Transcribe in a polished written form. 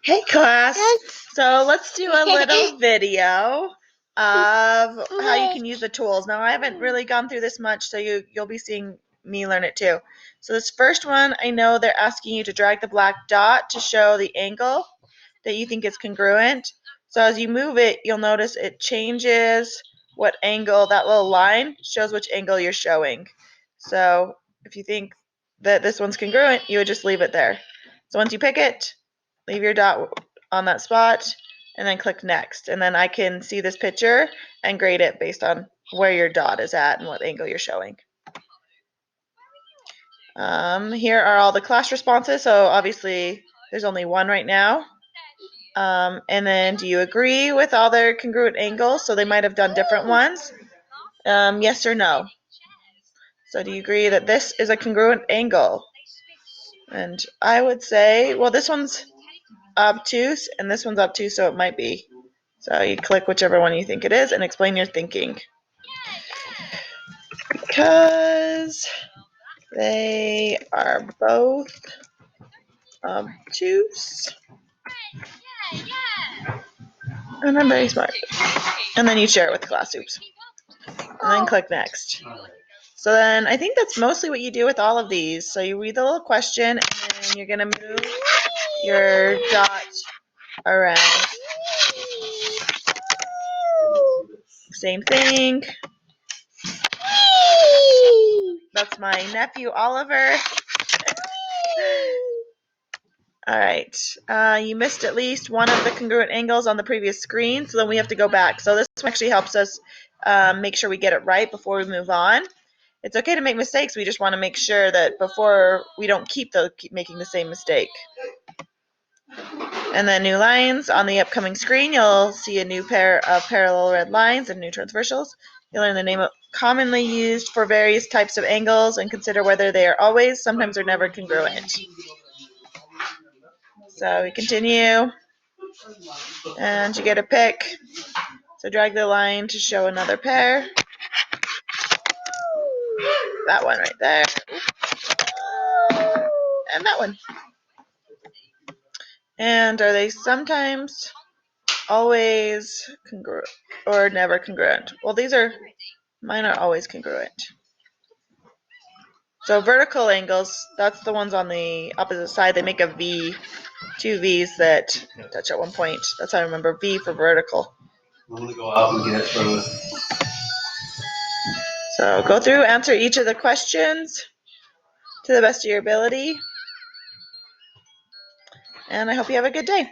Hey class, so let's do a little video of how you can use the tools. Now I haven't really gone through this much, so you'll be seeing me learn it too. So this first one, I know they're asking you to drag the black dot to show the angle that you think is congruent. So as you move it, you'll notice it changes what angle. That little line shows which angle you're showing. So if you think that this one's congruent, you would just leave it there. So once you pick it, leave your dot on that spot and then click next, and then I can see this picture and grade it based on where your dot is at and what angle you're showing. Here are all the class responses. So obviously there's only one right now. And then do you agree with all their congruent angles? So they might have done different ones. Yes or no? So do you agree that this is a congruent angle? And I would say, well, this one's obtuse and this one's obtuse, so it might be. So you click whichever one you think it is and explain your thinking. Because they are both obtuse. And I'm very smart. And then you share it with the class. Oops. And then click next. So then I think that's mostly what you do with all of these. So you read the little question and then you're going to move your dot around. Same thing. That's my nephew Oliver. All right. You missed at least one of the congruent angles on the previous screen, so then we have to go back. So this actually helps us make sure we get it right before we move on. It's okay to make mistakes. We just want to make sure that before we don't keep making the same mistake. And then new lines. On the upcoming screen, you'll see a new pair of parallel red lines and new transversals. You'll learn the name of commonly used for various types of angles and consider whether they are always, sometimes, or never congruent. So we continue, and you get a pick. So drag the line to show another pair. That one right there. And that one. And are they sometimes, always congruent, or never congruent? Well, mine are always congruent. So vertical angles, that's the ones on the opposite side. They make a V, two V's that touch at one point. That's how I remember V for vertical. I'm going to go out and get it from us. So go through, answer each of the questions to the best of your ability. And I hope you have a good day.